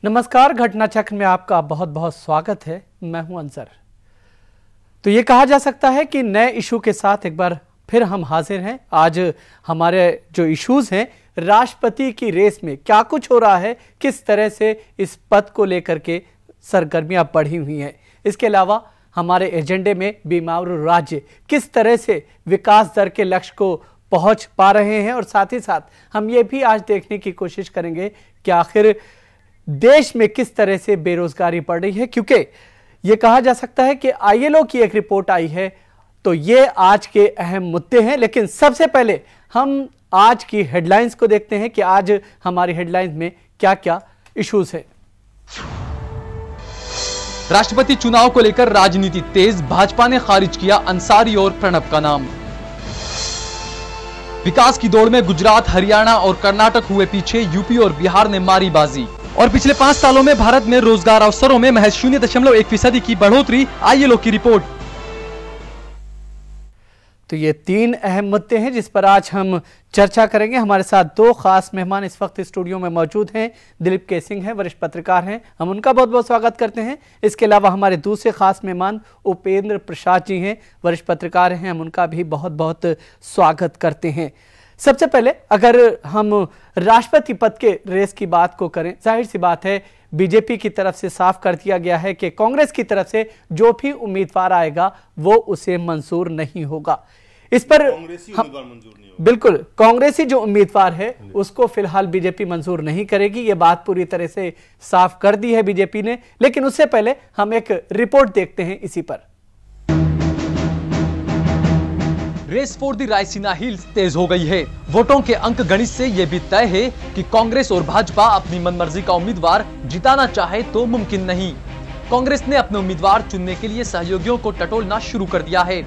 नमस्कार, घटना चक्र में आपका बहुत बहुत स्वागत है। मैं हूं अंसर। तो ये कहा जा सकता है कि नए इशू के साथ एक बार फिर हम हाजिर हैं। आज हमारे जो इश्यूज हैं, राष्ट्रपति की रेस में क्या कुछ हो रहा है, किस तरह से इस पद को लेकर के सरगर्मियां बढ़ी हुई हैं। इसके अलावा हमारे एजेंडे में बेमारू राज्य किस तरह से विकास दर के लक्ष्य को पहुंच पा रहे हैं, और साथ ही साथ हम ये भी आज देखने की कोशिश करेंगे कि आखिर देश में किस तरह से बेरोजगारी बढ़ रही है। क्योंकि यह कहा जा सकता है कि आईएलओ की एक रिपोर्ट आई है, तो ये आज के अहम मुद्दे हैं। लेकिन सबसे पहले हम आज की हेडलाइंस को देखते हैं कि आज हमारी हेडलाइंस में क्या क्या इश्यूज हैं। राष्ट्रपति चुनाव को लेकर राजनीति तेज, भाजपा ने खारिज किया अंसारी और प्रणब का नाम। विकास की दौड़ में गुजरात, हरियाणा और कर्नाटक हुए पीछे, यूपी और बिहार ने मारी बाजी। और पिछले 5 सालों में भारत में रोजगार अवसरों में महज 0.1% की बढ़ोतरी, आईएलओ की रिपोर्ट। तो ये 3 अहम मुद्दे हैं जिस पर आज हम चर्चा करेंगे। हमारे साथ 2 खास मेहमान इस वक्त स्टूडियो में मौजूद हैं। दिलीप के सिंह हैं, वरिष्ठ पत्रकार हैं, हम उनका बहुत बहुत स्वागत करते हैं। इसके अलावा हमारे दूसरे खास मेहमान उपेंद्र प्रसाद जी हैं, वरिष्ठ पत्रकार हैं, हम उनका भी बहुत बहुत स्वागत करते हैं। सबसे पहले अगर हम राष्ट्रपति पद के रेस की बात को करें, जाहिर सी बात है बीजेपी की तरफ से साफ कर दिया गया है कि कांग्रेस की तरफ से जो भी उम्मीदवार आएगा वो उसे मंजूर नहीं होगा। इस पर बिल्कुल कांग्रेसी जो उम्मीदवार है उसको फिलहाल बीजेपी मंजूर नहीं करेगी, ये बात पूरी तरह से साफ कर दी है बीजेपी ने। लेकिन उससे पहले हम एक रिपोर्ट देखते हैं इसी पर। Race for the Raisina hills तेज हो गई है। वोटों के अंक गणित से यह भी तय है कि कांग्रेस और भाजपा अपनी मनमर्जी का उम्मीदवार जिताना चाहे तो मुमकिन नहीं। कांग्रेस ने अपने उम्मीदवार चुनने के लिए सहयोगियों को टटोलना शुरू कर दिया है।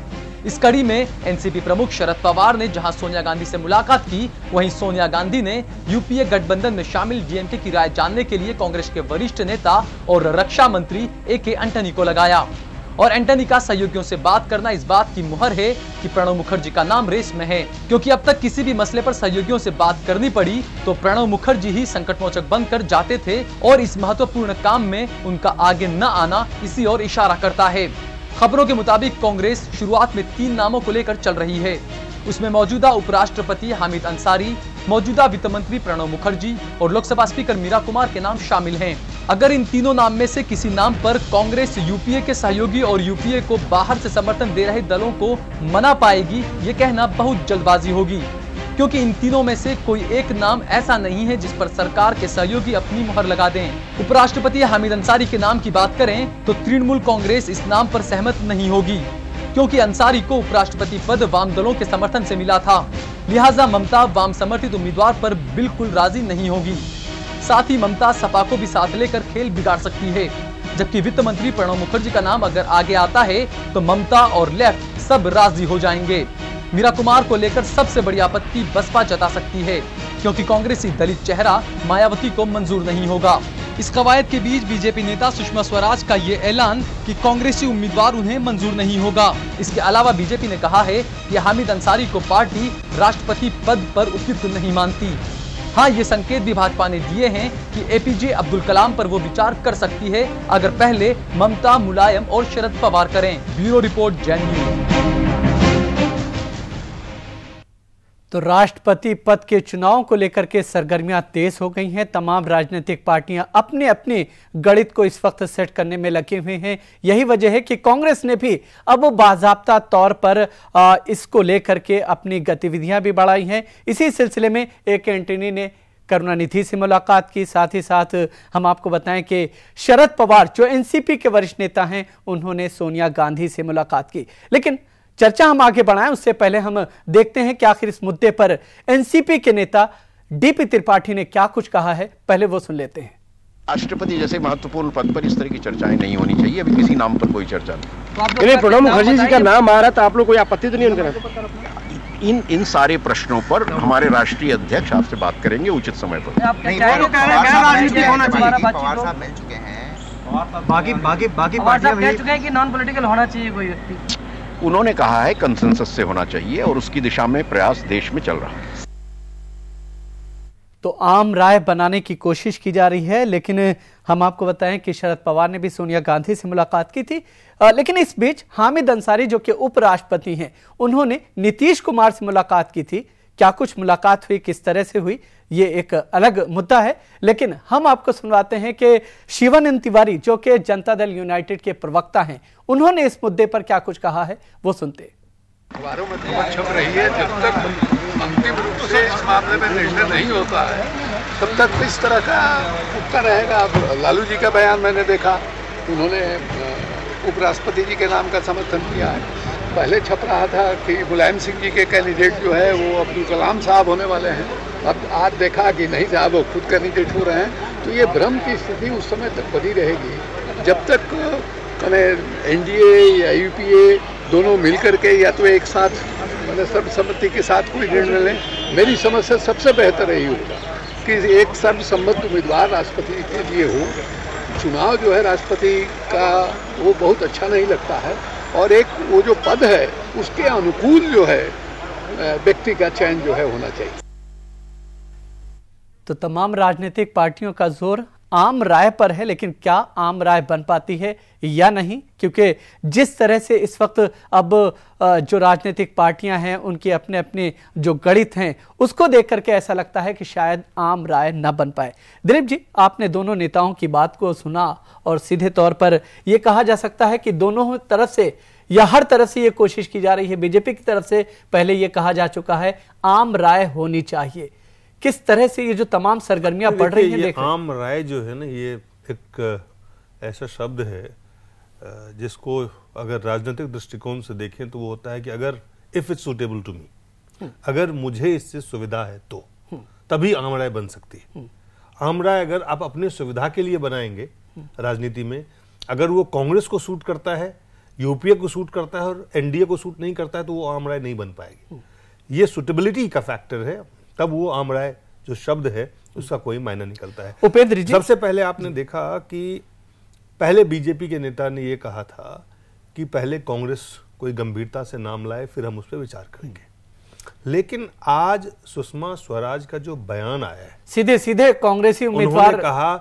इस कड़ी में एनसीपी प्रमुख शरद पवार ने जहां सोनिया गांधी से मुलाकात की, वहीं सोनिया गांधी ने यूपीए गठबंधन में शामिल डीएमके की राय जानने के लिए कांग्रेस के वरिष्ठ नेता और रक्षा मंत्री ए.के. एंटनी को लगाया। और एंटनी का सहयोगियों से बात करना इस बात की मुहर है कि प्रणब मुखर्जी का नाम रेस में है, क्योंकि अब तक किसी भी मसले पर सहयोगियों से बात करनी पड़ी तो प्रणब मुखर्जी ही संकटमोचक बनकर जाते थे, और इस महत्वपूर्ण काम में उनका आगे न आना इसी ओर इशारा करता है। खबरों के मुताबिक कांग्रेस शुरुआत में 3 नामों को लेकर चल रही है। उसमें मौजूदा उपराष्ट्रपति हामिद अंसारी, मौजूदा वित्त मंत्री प्रणब मुखर्जी और लोकसभा स्पीकर मीरा कुमार के नाम शामिल हैं। अगर इन तीनों नाम में से किसी नाम पर कांग्रेस यूपीए के सहयोगी और यूपीए को बाहर से समर्थन दे रहे दलों को मना पाएगी, ये कहना बहुत जल्दबाजी होगी, क्योंकि इन तीनों में से कोई एक नाम ऐसा नहीं है जिस पर सरकार के सहयोगी अपनी मुहर लगा दें। उपराष्ट्रपति हामिद अंसारी के नाम की बात करें तो तृणमूल कांग्रेस इस नाम पर सहमत नहीं होगी, क्योंकि अंसारी को उपराष्ट्रपति पद वाम दलों के समर्थन से मिला था। लिहाजा ममता वाम समर्थित उम्मीदवार पर बिल्कुल राजी नहीं होगी। साथ ही ममता सपा को भी साथ लेकर खेल बिगाड़ सकती है। जबकि वित्त मंत्री प्रणब मुखर्जी का नाम अगर आगे आता है तो ममता और लेफ्ट सब राजी हो जाएंगे। मीरा कुमार को लेकर सबसे बड़ी आपत्ति बसपा जता सकती है, क्योंकि कांग्रेसी दलित चेहरा मायावती को मंजूर नहीं होगा। इस कवायद के बीच बीजेपी नेता सुषमा स्वराज का ये ऐलान कि कांग्रेसी उम्मीदवार उन्हें मंजूर नहीं होगा। इसके अलावा बीजेपी ने कहा है कि हामिद अंसारी को पार्टी राष्ट्रपति पद पर उपयुक्त नहीं मानती। हाँ, ये संकेत भी भाजपा ने दिए हैं कि एपीजे अब्दुल कलाम पर वो विचार कर सकती है, अगर पहले ममता, मुलायम और शरद पवार करें। Bureau report, Jain news. तो राष्ट्रपति पद के चुनाव को लेकर के सरगर्मियां तेज हो गई हैं। तमाम राजनीतिक पार्टियां अपने अपने गणित को इस वक्त सेट करने में लगे हुए हैं। यही वजह है कि कांग्रेस ने भी अब बाज़ाब्ता तौर पर इसको लेकर के अपनी गतिविधियां भी बढ़ाई हैं। इसी सिलसिले में ए.के. एंटनी ने करुणानिधि से मुलाकात की। साथ ही साथ हम आपको बताएं कि शरद पवार जो एनसीपी के वरिष्ठ नेता हैं, उन्होंने सोनिया गांधी से मुलाकात की। लेकिन चर्चा हम आगे बढ़ाएं उससे पहले हम देखते हैं कि आखिर इस मुद्दे पर एनसीपी के नेता डीपी त्रिपाठी ने क्या कुछ कहा है। पहले वो सुन लेते हैं। राष्ट्रपति जैसे महत्वपूर्ण पद पर इस तरह की चर्चाएं नहीं होनी चाहिए। अभी किसी नाम पर कोई चर्चा नहीं। प्रणब मुखर्जी जी का नाम आ रहा था, आप लोग कोई आपत्ति तो नहीं उनका? इन सारे प्रश्नों पर हमारे राष्ट्रीय अध्यक्ष आपसे बात करेंगे उचित समय पर। बाकी पार्टियां कह चुके हैं कि नॉन पॉलिटिकल होना चाहिए कोई व्यक्ति। उन्होंने कहा है कंसेंसस से होना चाहिए और उसकी दिशा में प्रयास देश में चल रहा है। तो आम राय बनाने की कोशिश की जा रही है, लेकिन हम आपको बताएं कि शरद पवार ने भी सोनिया गांधी से मुलाकात की थी। लेकिन इस बीच हामिद अंसारी जो कि उपराष्ट्रपति हैं, उन्होंने नीतीश कुमार से मुलाकात की थी। क्या कुछ मुलाकात हुई, किस तरह से हुई, ये एक अलग मुद्दा है। लेकिन हम आपको सुनवाते हैं कि शिवानंद तिवारी जो कि जनता दल यूनाइटेड के प्रवक्ता हैं, उन्होंने इस मुद्दे पर क्या कुछ कहा है, वो सुनते। अखबारों में खबर छप रही है, जब तक अंतिम रूप से इस मामले में निर्णय नहीं होता है तब तक इस तरह का उत्तर रहेगा। अब लालू जी का बयान मैंने देखा, उन्होंने उपराष्ट्रपति जी के नाम का समर्थन किया है। पहले छप रहा था कि मुलायम सिंह जी के कैंडिडेट जो है वो अब्दुल कलाम साहब होने वाले हैं। अब आज देखा कि नहीं साहब, वो खुद कैंडिडेट हो रहे हैं। तो ये भ्रम की स्थिति उस समय तक बनी रहेगी जब तक एनडीए या यूपीए दोनों मिलकर के या तो एक साथ सर्वसम्मति के साथ कोई निर्णय लें। मेरी समझ से सबसे बेहतर यही होगा कि एक सर्वसम्मत उम्मीदवार राष्ट्रपति के लिए हो। चुनाव जो है राष्ट्रपति का वो बहुत अच्छा नहीं लगता है, और एक वो जो पद है उसके अनुकूल जो है व्यक्ति का चयन जो है होना चाहिए। तो तमाम राजनीतिक पार्टियों का जोर आम राय पर है, लेकिन क्या आम राय बन पाती है या नहीं, क्योंकि जिस तरह से इस वक्त अब जो राजनीतिक पार्टियां हैं उनके अपने अपने जो गणित हैं उसको देख करके ऐसा लगता है कि शायद आम राय न बन पाए। दिलीप जी, आपने दोनों नेताओं की बात को सुना और सीधे तौर पर यह कहा जा सकता है कि दोनों तरफ से या हर तरफ से ये कोशिश की जा रही है। बीजेपी की तरफ से पहले यह कहा जा चुका है आम राय होनी चाहिए। किस तरह से ये जो तमाम सरगर्मियां बढ़ रही हैं, आम राय जो है ना, ये एक ऐसा शब्द है जिसको अगर राजनीतिक दृष्टिकोण से देखें तो वो होता है कि अगर if it's suitable to me, अगर मुझे इससे सुविधा है तो तभी आम राय बन सकती है। आम राय अगर आप अपनी सुविधा के लिए बनाएंगे राजनीति में, अगर वो कांग्रेस को सूट करता है, यूपीए को सूट करता है और एनडीए को सूट नहीं करता है, तो वो आम राय नहीं बन पाएगी। ये सुटेबिलिटी का फैक्टर है, तब वो आम राय जो शब्द है उसका कोई मायना निकलता है। उपेंद्र जी, सबसे पहले आपने देखा कि पहले बीजेपी के नेता ने ये कहा था कि पहले कांग्रेस कोई गंभीरता से नाम लाए, फिर हम उस पर विचार करेंगे। लेकिन आज सुषमा स्वराज का जो बयान आया है, सीधे सीधे कांग्रेसी उम्मीदवार, उन्होंने कहा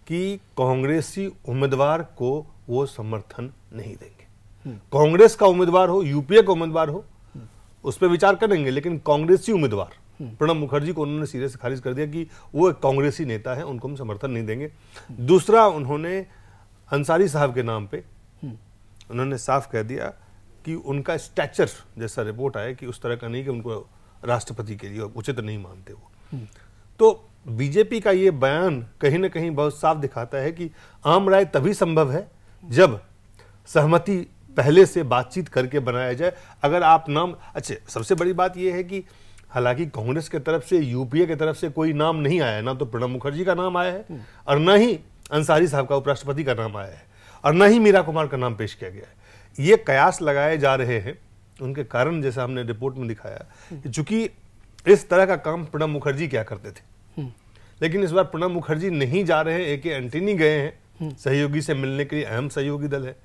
कि कांग्रेसी उम्मीदवार को वो समर्थन नहीं देंगे। कांग्रेस का उम्मीदवार हो, यूपीए का उम्मीदवार हो, उस पर विचार करेंगे, लेकिन कांग्रेसी उम्मीदवार प्रणब मुखर्जी को उन्होंने सिरे से खारिज कर दिया कि वो एक कांग्रेसी नेता है, उनको हम समर्थन नहीं देंगे। दूसरा, उन्होंने अंसारी साहब के नाम पे उन्होंने साफ कह दिया कि उनका स्टैचर जैसा रिपोर्ट आया कि उस तरह का नहीं, कि उनको राष्ट्रपति के लिए उचित नहीं मानते वो। तो बीजेपी का ये बयान कहीं ना कहीं बहुत साफ दिखाता है कि आम राय तभी संभव है जब सहमति पहले से बातचीत करके बनाया जाए। अगर आप नाम, अच्छा, सबसे बड़ी बात यह है कि हालांकि कांग्रेस के तरफ से, यूपीए के तरफ से कोई नाम नहीं आया है, ना तो प्रणब मुखर्जी का नाम आया है और ना ही अंसारी साहब का उपराष्ट्रपति का नाम आया है और ना ही मीरा कुमार का नाम पेश किया गया है। ये कयास लगाए जा रहे हैं, उनके कारण जैसा हमने रिपोर्ट में दिखाया कि चूंकि इस तरह का काम प्रणब मुखर्जी क्या करते थे, लेकिन इस बार प्रणब मुखर्जी नहीं जा रहे हैं, एके एंटनी गए हैं सहयोगी से मिलने के लिए, अहम सहयोगी दल है,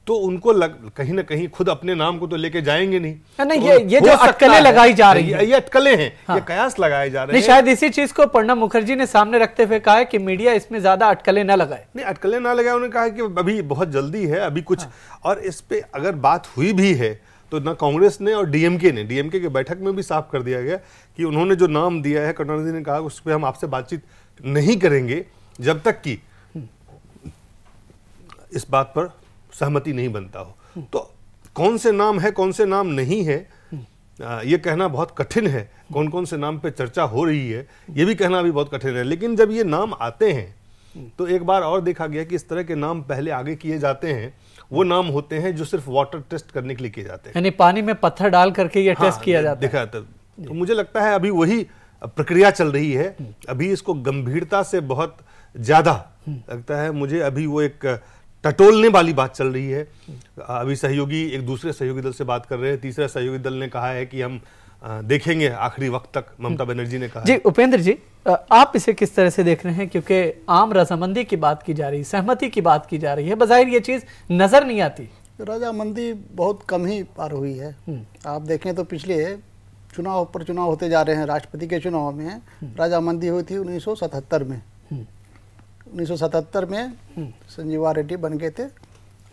तो उनको कहीं ना कहीं खुद अपने नाम को तो लेके जाएंगे नहीं। नहीं, ये जो अटकलें लगाई जा रही है, ये अटकलें हैं, ये कयास लगाए जा रहे हैं। शायद इसी चीज को प्रणब मुखर्जी ने सामने रखते हुए कहा है कि मीडिया इसमें ज्यादा अटकलें न लगाए। नहीं, अटकलें ना लगाए, उन्होंने कहा कि अभी बहुत जल्दी है, अभी कुछ और इस पे अगर बात हुई भी है तो ना कांग्रेस ने और डीएमके के बैठक में भी साफ कर दिया गया कि उन्होंने जो नाम दिया है, करुणानिधि ने कहा उस पर हम आपसे बातचीत नहीं करेंगे जब तक कि इस बात पर सहमति नहीं बनता हो। तो कौन से नाम है, कौन से नाम नहीं है, ये कहना बहुत कठिन है। कौन कौन से नाम पे चर्चा हो रही है ये भी कहना भी बहुत कठिन है। लेकिन जब ये नाम आते हैं तो एक बार और देखा गया कि इस तरह के नाम पहले आगे किए जाते हैं, वो नाम होते हैं जो सिर्फ वाटर टेस्ट करने के लिए किए जाते हैं, यानी पानी में पत्थर डाल करके ये टेस्ट किया जाता है, देखा। तो मुझे लगता है अभी वही प्रक्रिया चल रही है। अभी इसको गंभीरता से बहुत ज्यादा लगता है मुझे, अभी वो एक टटोलने वाली बात चल रही है। अभी सहयोगी एक दूसरे सहयोगी दल से बात कर रहे हैं, तीसरा सहयोगी दल ने कहा है कि हम देखेंगे आखिरी वक्त तक, ममता बनर्जी ने कहा। जी उपेंद्र जी, आप इसे किस तरह से देख रहे हैं, क्योंकि आम रजामंदी की बात की जा रही है, सहमति की बात की जा रही है, बजाहिर ये चीज नजर नहीं आती। रजामंदी बहुत कम ही पार हुई है। आप देखें तो पिछले चुनाव पर चुनाव होते जा रहे हैं। राष्ट्रपति के चुनाव में राजामंदी हुई थी 1977 में। 1977 में संजीवा रेड्डी बन गए थे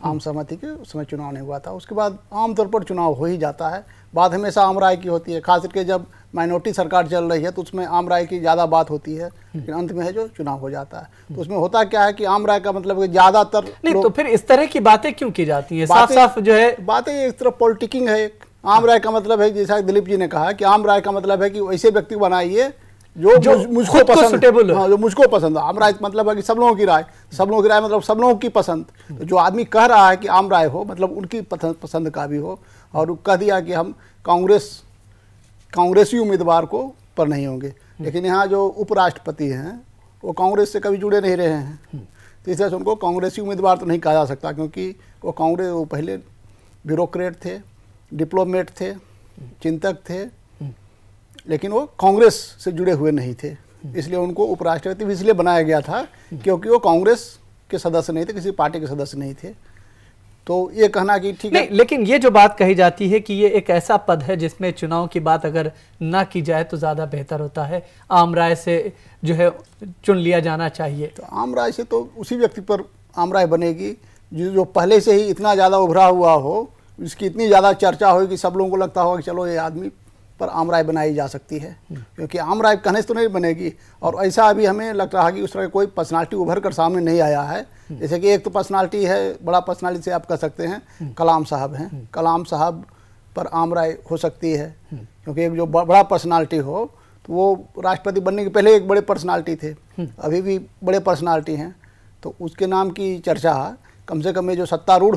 आम सहमति के, उस समय चुनाव नहीं हुआ था। उसके बाद आमतौर पर चुनाव हो ही जाता है। बात हमेशा आम राय की होती है, खास करके जब माइनॉरिटी सरकार चल रही है तो उसमें आम राय की ज़्यादा बात होती है, लेकिन अंत में है जो चुनाव हो जाता है। तो उसमें होता क्या है कि आम राय का मतलब ज़्यादातर नहीं, तो फिर इस तरह की बातें क्यों की जाती हैं? साफ साफ जो है बातें एक तरफ पॉलिटिकिंग है। आम राय का मतलब है, जैसा दिलीप जी ने कहा कि आम राय का मतलब है कि ऐसे व्यक्ति बनाइए जो मुझको पसंद, हाँ, जो मुझको पसंद है। आम राय मतलब है कि सब लोगों की राय, सब लोगों की राय मतलब सब लोगों की पसंद। तो जो आदमी कह रहा है कि आम राय हो मतलब उनकी पसंद का भी हो, और कह दिया कि हम कांग्रेसी उम्मीदवार को पर नहीं होंगे। लेकिन यहाँ जो उपराष्ट्रपति हैं वो कांग्रेस से कभी जुड़े नहीं रहे हैं, तो इस तरह से उनको कांग्रेसी उम्मीदवार तो नहीं कहा जा सकता, क्योंकि वो पहले ब्यूरोक्रेट थे, डिप्लोमेट थे, चिंतक थे, लेकिन वो कांग्रेस से जुड़े हुए नहीं थे। इसलिए उनको उपराष्ट्रपति भी इसलिए बनाया गया था क्योंकि वो कांग्रेस के सदस्य नहीं थे, किसी पार्टी के सदस्य नहीं थे। तो ये कहना कि ठीक है, लेकिन ये जो बात कही जाती है कि ये एक ऐसा पद है जिसमें चुनाव की बात अगर ना की जाए तो ज्यादा बेहतर होता है, आम राय से जो है चुन लिया जाना चाहिए। तो आम राय से तो उसी व्यक्ति पर आम राय बनेगी जो पहले से ही इतना ज़्यादा उभरा हुआ हो, इसकी इतनी ज़्यादा चर्चा हो कि सब लोगों को लगता होगा कि चलो ये आदमी पर आम राय बनाई जा सकती है। क्योंकि आम राय कहने से तो नहीं बनेगी, और ऐसा अभी हमें लग रहा है कि उस तरह कोई पर्सनालिटी उभर कर सामने नहीं आया है। जैसे कि एक तो पर्सनालिटी है, बड़ा पर्सनालिटी से आप कह सकते हैं कलाम साहब हैं, कलाम साहब पर आम राय हो सकती है, क्योंकि एक जो बड़ा पर्सनालिटी हो तो वो राष्ट्रपति बनने के पहले एक बड़े पर्सनालिटी थे, अभी भी बड़े पर्सनालिटी हैं। तो उसके नाम की चर्चा कम से कम ये जो सत्तारूढ़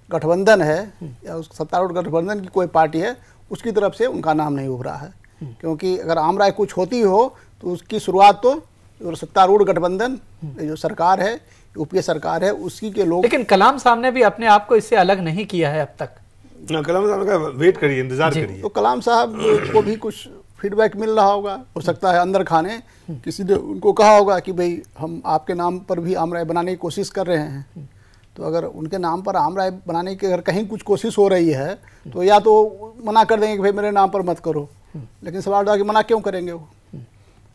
गठबंधन है या उस सत्तारूढ़ गठबंधन की कोई पार्टी है उसकी तरफ से उनका नाम नहीं उभरा है। क्योंकि अगर आम राय कुछ होती हो तो उसकी शुरुआत तो सत्तारूढ़ गठबंधन जो सरकार है, यूपीए सरकार है, उसी के लोग। लेकिन कलाम साहब ने भी अपने आप को इससे अलग नहीं किया है अब तक। कलाम साहब का वेट करिए, इंतजार करिए। तो कलाम साहब को भी कुछ फीडबैक मिल रहा होगा, हो सकता है अंदर खाने किसी ने उनको कहा होगा कि भाई हम आपके नाम पर भी आम राय बनाने की कोशिश कर रहे हैं। तो अगर उनके नाम पर आम राय बनाने की अगर कहीं कुछ कोशिश हो रही है तो या तो मना कर देंगे कि भाई मेरे नाम पर मत करो, लेकिन सवाल था कि मना क्यों करेंगे वो।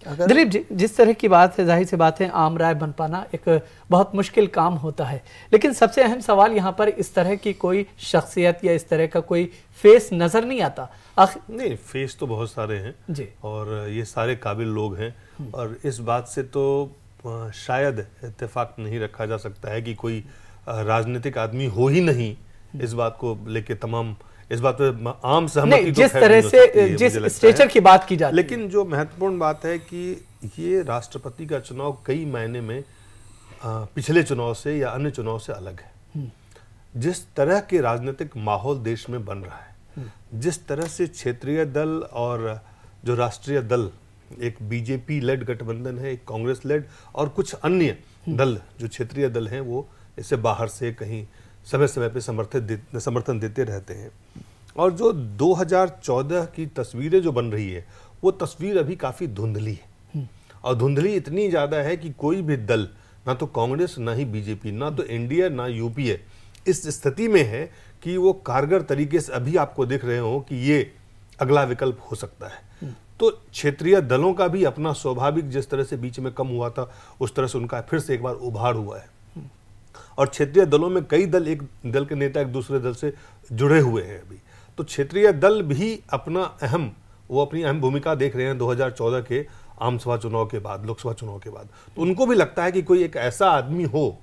दिलीप जी, जिस तरह की बात है, जाहिर सी बात है आम राय बन पाना एक बहुत मुश्किल काम होता है, लेकिन सबसे अहम सवाल यहाँ पर इस तरह की कोई शख्सियत या इस तरह का कोई फेस नजर नहीं आता। नहीं, फेस तो बहुत सारे हैं जी, और ये सारे काबिल लोग हैं, और इस बात से तो शायद इत्तेफाक नहीं रखा जा सकता है कि कोई राजनीतिक आदमी हो ही नहीं। इस बात को लेके तमाम इस बात पे आम सहमति जिस तरह से जिस स्टेचर की बात की जाती है। लेकिन जो महत्वपूर्ण बात है कि ये राष्ट्रपति का चुनाव कई मायने में पिछले चुनाव से या अन्य चुनाव से अलग है। जिस तरह के राजनीतिक माहौल देश में बन रहा है, जिस तरह से क्षेत्रीय दल और जो राष्ट्रीय दल, एक बीजेपी लेड गठबंधन है, एक कांग्रेस लेड, और कुछ अन्य दल जो क्षेत्रीय दल हैं वो इससे बाहर से कहीं समय समय पे समर्थन देते रहते हैं। और जो 2014 की तस्वीरें जो बन रही है वो तस्वीर अभी काफ़ी धुंधली है, और धुंधली इतनी ज़्यादा है कि कोई भी दल, ना तो कांग्रेस, ना ही बीजेपी, ना तो एनडीए, ना यूपीए, इस स्थिति में है कि वो कारगर तरीके से अभी आपको दिख रहे हो कि ये अगला विकल्प हो सकता है। तो क्षेत्रीय दलों का भी अपना स्वाभाविक, जिस तरह से बीच में कम हुआ था उस तरह से उनका फिर से एक बार उभार हुआ है। और क्षेत्रीय दलों में कई दल, एक दल के नेता एक दूसरे दल से जुड़े हुए हैं अभी। तो क्षेत्रीय दल भी अपनी अहम भूमिका देख रहे हैं 2014 के आम सभा चुनाव के बाद, लोकसभा चुनाव के बाद। तो उनको भी लगता है कि कोई एक ऐसा आदमी हो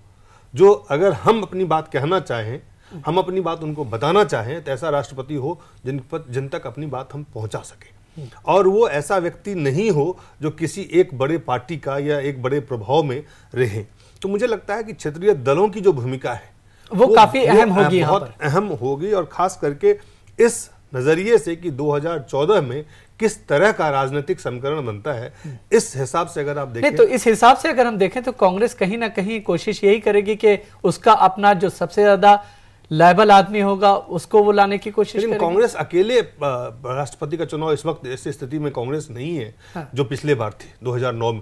जो अगर हम अपनी बात कहना चाहें, हम अपनी बात उनको बताना चाहें, तो ऐसा राष्ट्रपति हो जिन तक अपनी बात हम पहुंचा सकें। और वो ऐसा व्यक्ति नहीं हो जो किसी एक बड़े पार्टी का या एक बड़े प्रभाव में रहे। तो मुझे लगता है कि क्षेत्रीय दलों की जो भूमिका है वो काफी अहम होगी, बहुत अहम होगी, और खास करके इस नजरिए से कि 2014 में किस तरह का राजनीतिक समीकरण बनता है, इस हिसाब से अगर आप देखें। नहीं, तो इस हिसाब से अगर हम देखें तो कांग्रेस कहीं ना कहीं कोशिश यही करेगी कि उसका अपना जो सबसे ज्यादा लायबल आदमी होगा उसको वो लाने की कोशिश करेगी। कांग्रेस अकेले राष्ट्रपति का चुनाव इस वक्त ऐसी स्थिति में कांग्रेस नहीं है। हाँ। जो पिछले बार थी 2009 में,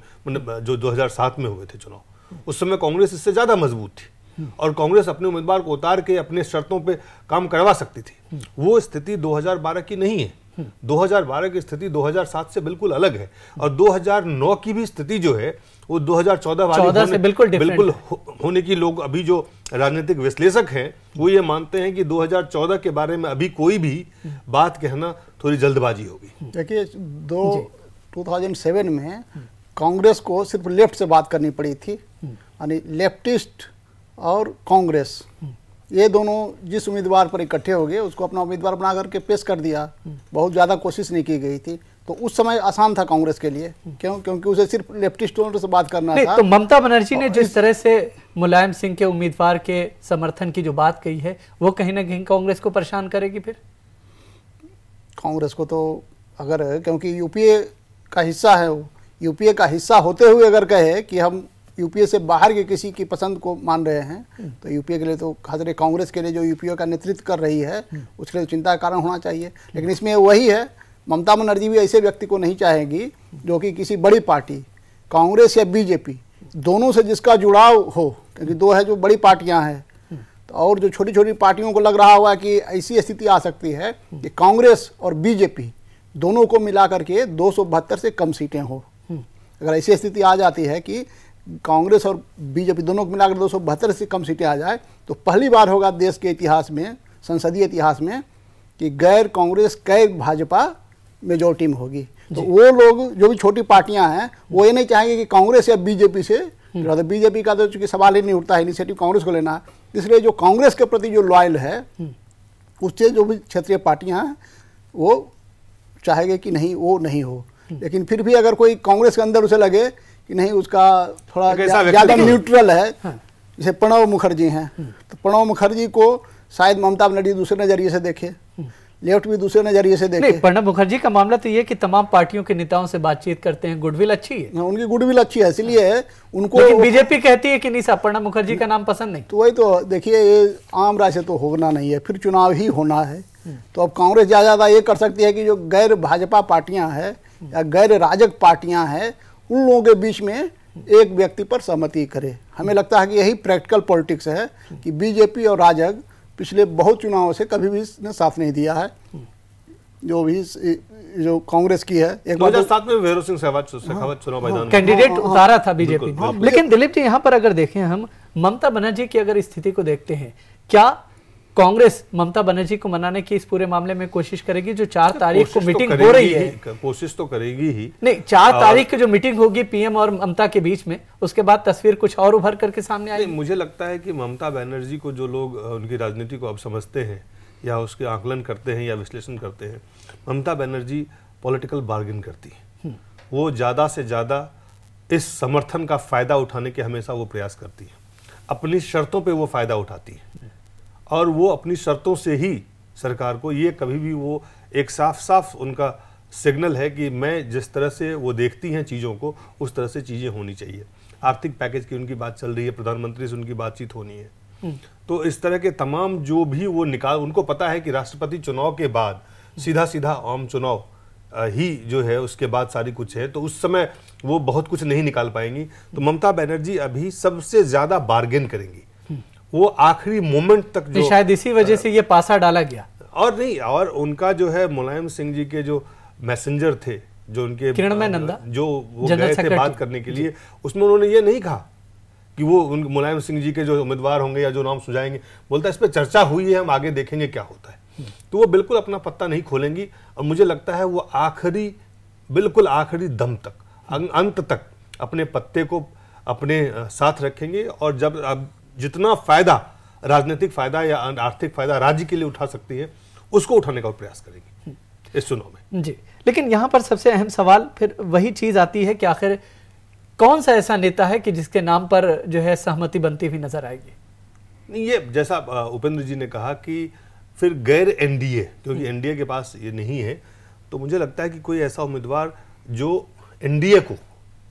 जो 2007 में हुए थे चुनाव, उस समय कांग्रेस इससे ज्यादा मजबूत थी और कांग्रेस अपने उम्मीदवार को उतार के अपने शर्तों पे काम करवा सकती थी। वो स्थिति 2012 की नहीं है। 2012 की स्थिति 2007 से बिल्कुल अलग है, और 2009 की भी स्थिति जो है वो 2014 वाली से बिल्कुल होने की लोग अभी जो राजनीतिक विश्लेषक हैं वो ये मानते हैं कि 2014 के बारे में अभी कोई भी बात कहना थोड़ी जल्दबाजी होगी। देखिए 2007 में कांग्रेस को सिर्फ लेफ्ट से बात करनी पड़ी थी, यानी लेफ्टिस्ट और कांग्रेस ये दोनों जिस उम्मीदवार पर इकट्ठे हो गए उसको अपना उम्मीदवार बना करके पेश कर दिया। बहुत ज़्यादा कोशिश नहीं की गई थी, तो उस समय आसान था कांग्रेस के लिए। क्यों? क्योंकि उसे सिर्फ लेफ्टिस्टों से बात करना था। तो ममता बनर्जी ने जिस तरह से मुलायम सिंह के उम्मीदवार के समर्थन की जो बात कही है वो कहीं ना कहीं कांग्रेस को परेशान करेगी। फिर कांग्रेस को तो अगर, क्योंकि यूपीए का हिस्सा है, वो यूपीए का हिस्सा होते हुए अगर कहे कि हम यूपीए से बाहर के किसी की पसंद को मान रहे हैं, तो यूपीए के लिए तो खासकर कांग्रेस के लिए जो यूपीए का नेतृत्व कर रही है उसके लिए चिंता का कारण होना चाहिए। लेकिन इसमें वही है, ममता बनर्जी भी ऐसे व्यक्ति को नहीं चाहेगी जो कि किसी बड़ी पार्टी कांग्रेस या बीजेपी दोनों से जिसका जुड़ाव हो, क्योंकि दो है जो बड़ी पार्टियां हैं, तो और जो छोटी छोटी पार्टियों को लग रहा होगा कि ऐसी स्थिति आ सकती है कि कांग्रेस और बीजेपी दोनों को मिला करके 272 से कम सीटें हो। अगर ऐसी स्थिति आ जाती है कि कांग्रेस और बीजेपी दोनों को मिलाकर 272 से कम सीटें आ जाए, तो पहली बार होगा देश के इतिहास में, संसदीय इतिहास में, कि गैर कांग्रेस गैर भाजपा मेजोरिटी में होगी। तो वो लोग जो भी छोटी पार्टियां हैं वो ये नहीं चाहेंगे कि कांग्रेस या बीजेपी से, बीजेपी का तो चूंकि सवाल ही नहीं उठता है, इनिशिएटिव कांग्रेस को लेना है, इसलिए जो कांग्रेस के प्रति जो लॉयल है उससे जो भी क्षेत्रीय पार्टियां हैं वो चाहेंगे कि नहीं वो नहीं हो। लेकिन फिर भी अगर कोई कांग्रेस के अंदर उसे लगे कि नहीं उसका थोड़ा ज़्यादा न्यूट्रल है, जैसे प्रणब मुखर्जी हैं, तो प्रणब मुखर्जी को शायद ममता बनर्जी दूसरे नजरिए से देखे, लेफ्ट भी दूसरे नजरिए से देखे। नहीं, प्रणब मुखर्जी का मामला तो ये कि तमाम पार्टियों के नेताओं से बातचीत करते हैं, गुडविल अच्छी है, उनकी गुडविल अच्छी है, इसलिए उनको। लेकिन बीजेपी कहती है कि नहीं साहब प्रणब मुखर्जी का नाम पसंद नहीं। तो वही तो देखिए, ये आम राय से तो होना नहीं है, फिर चुनाव ही होना है। तो अब कांग्रेस ज्यादा ये कर सकती है कि जो गैर भाजपा पार्टियां हैं या गैर राजग पार्टियां हैं उन लोगों के बीच में एक व्यक्ति पर सहमति करे। हमें लगता है कि यही प्रैक्टिकल पॉलिटिक्स है कि बीजेपी और राजग पिछले बहुत चुनावों से कभी भी इसने साथ नहीं दिया है, जो कांग्रेस की है। 2007 में भैरव सिंह शेखावत चुनाव मैदान कैंडिडेट उतारा था बीजेपी ने। लेकिन दिलीप जी यहाँ पर अगर देखें हम ममता बनर्जी की अगर स्थिति को देखते हैं, क्या कांग्रेस ममता बनर्जी को मनाने की इस पूरे मामले में कोशिश करेगी? जो 4 तारीख को मीटिंग हो रही है, कोशिश तो करेगी ही। नहीं, 4 तारीख की जो मीटिंग होगी पीएम और ममता के बीच में, उसके बाद तस्वीर कुछ और उभर करके सामने आएगी। मुझे लगता है कि ममता बनर्जी को जो लोग उनकी राजनीति को अब समझते हैं या उसके आकलन करते हैं या विश्लेषण करते हैं, ममता बनर्जी पॉलिटिकल बार्गेन करती है। वो ज्यादा से ज्यादा इस समर्थन का फायदा उठाने के हमेशा वो प्रयास करती है, अपनी शर्तों पे वो फायदा उठाती है, और वो अपनी शर्तों से ही सरकार को, ये कभी भी वो एक साफ साफ उनका सिग्नल है कि मैं जिस तरह से वो देखती हैं चीज़ों को उस तरह से चीज़ें होनी चाहिए। आर्थिक पैकेज की उनकी बात चल रही है, प्रधानमंत्री से उनकी बातचीत होनी है। तो इस तरह के तमाम जो भी वो उनको पता है कि राष्ट्रपति चुनाव के बाद सीधा सीधा आम चुनाव ही जो है उसके बाद सारी कुछ है, तो उस समय वो बहुत कुछ नहीं निकाल पाएंगी। तो ममता बनर्जी अभी सबसे ज़्यादा बार्गेन करेंगी, वो आखिरी मोमेंट तक जो शायद इसी वजह से ये पासा डाला गया। और नहीं, और उनका जो है मुलायम सिंह जी के जो मैसेंजर थे, जो उनके किरणमय नंदा, जो वो गए थे बात करने के लिए, उसमें उन्होंने ये नहीं कहा कि वो मुलायम सिंह जी के जो उम्मीदवार होंगे या जो नाम सुझाएंगे, बोलता इस पर चर्चा हुई है, हम आगे देखेंगे क्या होता है। तो वो बिल्कुल अपना पत्ता नहीं खोलेंगी, और मुझे लगता है वो बिल्कुल आखिरी दम तक, अंत तक अपने पत्ते को अपने साथ रखेंगे, और जब अब जितना फायदा, राजनीतिक फायदा या आर्थिक फायदा राज्य के लिए उठा सकती है, उसको उठाने का प्रयास करेगी इस चुनाव में। जी, लेकिन यहाँ पर सबसे अहम सवाल फिर वही चीज आती है कि आखिर कौन सा ऐसा नेता है कि जिसके नाम पर जो है सहमति बनती हुई नजर आएगी? नहीं, ये जैसा उपेंद्र जी ने कहा कि फिर गैर एनडीए, क्योंकि एनडीए के पास ये नहीं है, तो मुझे लगता है कि कोई ऐसा उम्मीदवार जो एनडीए को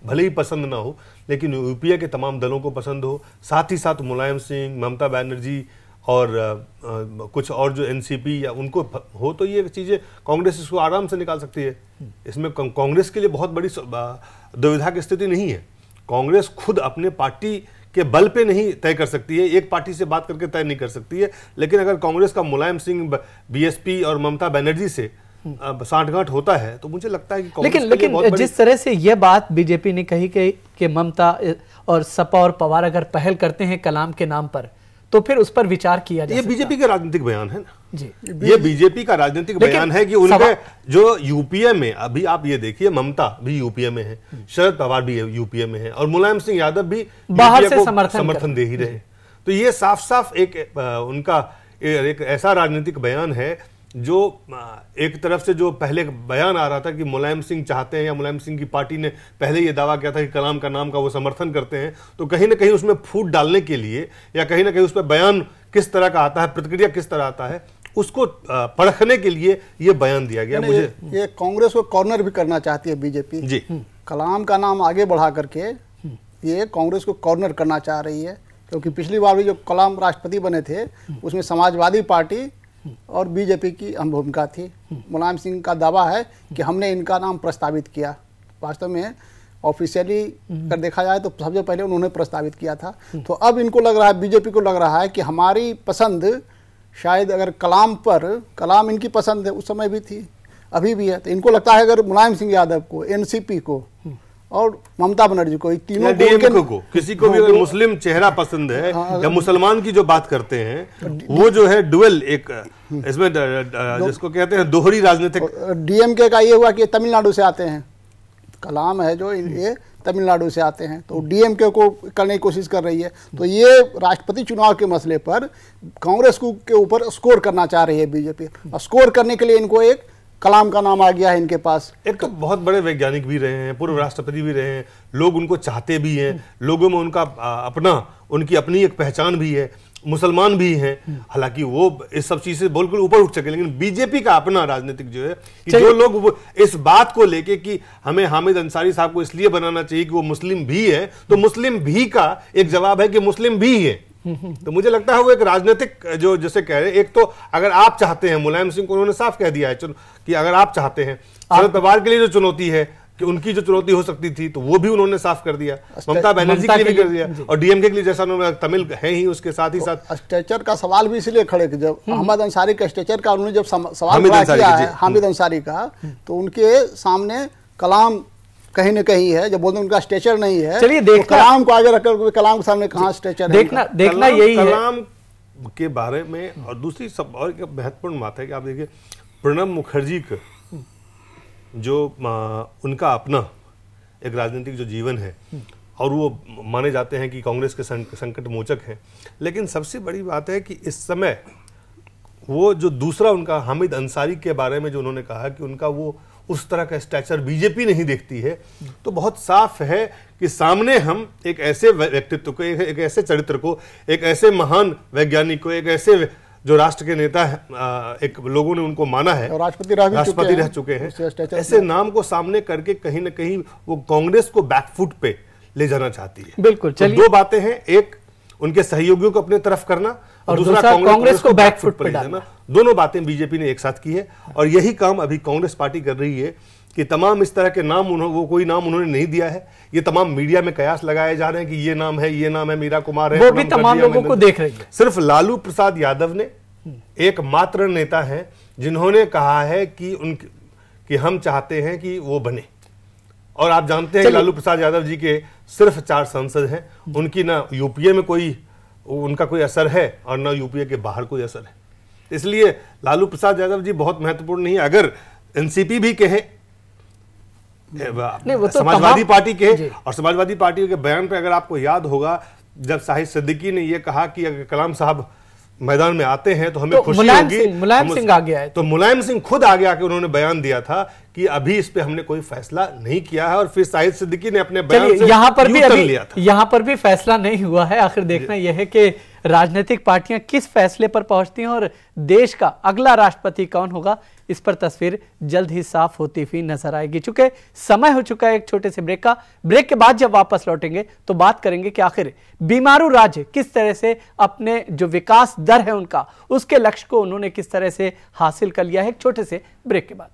भले ही पसंद ना हो लेकिन यूपीए के तमाम दलों को पसंद हो, साथ ही साथ मुलायम सिंह, ममता बनर्जी और कुछ और जो एनसीपी या उनको हो, तो ये चीज़ें कांग्रेस इसको आराम से निकाल सकती है। इसमें कांग्रेस के लिए बहुत बड़ी दुविधा की स्थिति नहीं है। कांग्रेस खुद अपने पार्टी के बल पे नहीं तय कर सकती है, एक पार्टी से बात करके तय नहीं कर सकती है, लेकिन अगर कांग्रेस का मुलायम सिंह, बीएसपी और ममता बनर्जी से सांठगांठ होता है, तो मुझे लगता है कि लेकिन जिस तरह से यह बात बीजेपी ने कही कि ममता और सपा और पवार अगर पहल करते हैं कलाम के नाम पर, तो फिर उस पर विचार किया जाए। ये बीजेपी का राजनीतिक बयान है ना जी, ये बीजेपी का राजनीतिक बयान है कि उनके जो यूपीए में, अभी आप ये देखिए, ममता भी यूपीए में है, शरद पवार भी यूपीए में है, और मुलायम सिंह यादव भी बाहर से समर्थन दे ही रहे। तो ये साफ साफ उनका एक ऐसा राजनीतिक बयान है जो एक तरफ से जो पहले बयान आ रहा था कि मुलायम सिंह चाहते हैं या मुलायम सिंह की पार्टी ने पहले ये दावा किया था कि कलाम का नाम का वो समर्थन करते हैं, तो कहीं ना कहीं उसमें फूट डालने के लिए या कहीं ना कहीं उस पर बयान किस तरह का आता है, प्रतिक्रिया किस तरह आता है, उसको परखने के लिए ये बयान दिया गया। मुझे ये कांग्रेस को कॉर्नर भी करना चाहती है बीजेपी जी, कलाम का नाम आगे बढ़ा करके ये कांग्रेस को कॉर्नर करना चाह रही है, क्योंकि पिछली बार भी जो कलाम राष्ट्रपति बने थे उसमें समाजवादी पार्टी और बीजेपी की अहम भूमिका थी। मुलायम सिंह का दावा है कि हमने इनका नाम प्रस्तावित किया, वास्तव में ऑफिशियली अगर देखा जाए तो सबसे पहले उन्होंने प्रस्तावित किया था। तो अब इनको लग रहा है, बीजेपी को लग रहा है कि हमारी पसंद शायद अगर कलाम इनकी पसंद है, उस समय भी थी, अभी भी है, तो इनको लगता है अगर मुलायम सिंह यादव को, एनसीपी को और ममता बनर्जी को, तीनों को किसी को भी अगर मुस्लिम चेहरा पसंद है या मुसलमान की जो बात करते हैं, वो जो है डुअल एक इसमें जिसको कहते हैं दोहरी राजनीतिक। डीएमके का ये हुआ कि तमिलनाडु से आते हैं, कलाम है जो ये तमिलनाडु से आते हैं, तो डीएमके को करने की कोशिश कर रही है। तो ये राष्ट्रपति चुनाव के मसले पर कांग्रेस के ऊपर स्कोर करना चाह रही है बीजेपी, और स्कोर करने के लिए इनको एक कलाम का नाम आ गया है इनके पास। एक तो बहुत बड़े वैज्ञानिक भी रहे हैं, पूर्व राष्ट्रपति भी रहे हैं, लोग उनको चाहते भी हैं, लोगों में उनकी अपनी एक पहचान भी है, मुसलमान भी हैं, हालांकि वो इस सब चीज से बिल्कुल ऊपर उठ सके, लेकिन बीजेपी का अपना राजनीतिक जो है कि जो लोग इस बात को लेके कि हमें हामिद अंसारी साहब को इसलिए बनाना चाहिए कि वो मुस्लिम भी है, तो मुस्लिम भी का एक जवाब है कि मुस्लिम भी है। तो मुझे लगता है वो एक राजनीतिक जो जैसे कह रहे हैं, एक तो अगर आप चाहते हैं, मुलायम सिंह को उन्होंने साफ कह दिया है कि अगर आप चाहते हैं, शरद पवार के लिए जो चुनौती है कि उनकी जो चुनौती हो सकती थी तो वो भी उन्होंने साफ कर दिया, ममता बनर्जी के लिए भी कर दिया, और डीएमके के लिए जैसा उन्होंने तमिल है ही, उसके साथ ही साथ स्ट्रेचर का सवाल भी इसलिए खड़े, जब अहमद अंसारी का स्ट्रेचर का उन्होंने जब सवाल खड़ा किया है हामिद अंसारी का, तो उनके सामने कलाम कहीं न कहीं है, जब बोलते उनका स्ट्रेचर नहीं है, चलिए तो कलाम को आगे रखकर कलाम के सामने कहाँ स्ट्रेचर देखना यही है कलाम के बारे में। और दूसरी सब और एक महत्वपूर्ण बात है कि आप देखिए प्रणब मुखर्जी का जो उनका अपना एक राजनीतिक जो जीवन है, और वो माने जाते हैं कि कांग्रेस के संकट मोचक हैं, लेकिन सबसे बड़ी बात है कि इस समय वो जो दूसरा उनका हामिद अंसारी के बारे में जो उन्होंने कहा कि उनका वो उस तरह का स्टैचर बीजेपी नहीं देखती है, तो बहुत साफ है कि सामने हम एक ऐसे व्यक्तित्व को, एक ऐसे चरित्र को, एक ऐसे महान वैज्ञानिक को, एक ऐसे जो राष्ट्र के नेता है, एक लोगों ने उनको माना है, राष्ट्रपति रह चुके हैं, ऐसे नाम को सामने करके कहीं ना कहीं वो कांग्रेस को बैकफुट पे ले जाना चाहती है। बिल्कुल, तो दो बातें हैं, एक उनके सहयोगियों को अपने तरफ करना और दूसरा कांग्रेस को बैकफुट पे डालना। दोनों बातें बीजेपी ने एक साथ की है, और यही काम अभी कांग्रेस पार्टी कर रही है कि तमाम इस तरह के नाम वो कोई नाम उन्होंने नहीं दिया है, ये तमाम मीडिया में कयास लगाए जा रहे हैं कि ये नाम है, मीरा कुमार है, वो भी तमाम लोगों को देख रही है। सिर्फ लालू प्रसाद यादव ने एकमात्र नेता है जिन्होंने कहा है कि हम चाहते हैं कि वो बने, और आप जानते हैं लालू प्रसाद यादव जी के सिर्फ 4 सांसद हैं, उनकी ना यूपीए में उनका कोई असर है और ना यूपीए के बाहर कोई असर है, इसलिए लालू प्रसाद यादव जी बहुत महत्वपूर्ण नहीं है। अगर एनसीपी भी कहे, समाजवादी पार्टी कहे, और समाजवादी पार्टी के बयान पे अगर आपको याद होगा, जब शाहिद सिद्दीकी ने यह कहा कि अगर कलाम साहब मैदान में आते हैं तो हमें खुशी होगी, मुलायम सिंह आ गया है, तो मुलायम सिंह खुद आगे आके उन्होंने बयान दिया था कि अभी इस पे हमने कोई फैसला नहीं किया है, और फिर शाहिद सिद्दीकी ने अपने बयान से यहां पर भी फैसला नहीं हुआ है। आखिर देखना यह है कि राजनीतिक पार्टियां किस फैसले पर पहुंचती हैं और देश का अगला राष्ट्रपति कौन होगा, इस पर तस्वीर जल्द ही साफ होती हुई नजर आएगी। चूंकि समय हो चुका है एक छोटे से ब्रेक का, ब्रेक के बाद जब वापस लौटेंगे तो बात करेंगे कि आखिर बीमारू राज्य किस तरह से अपने जो विकास दर है उनका, उसके लक्ष्य को उन्होंने किस तरह से हासिल कर लिया है। एक छोटे से ब्रेक के बाद।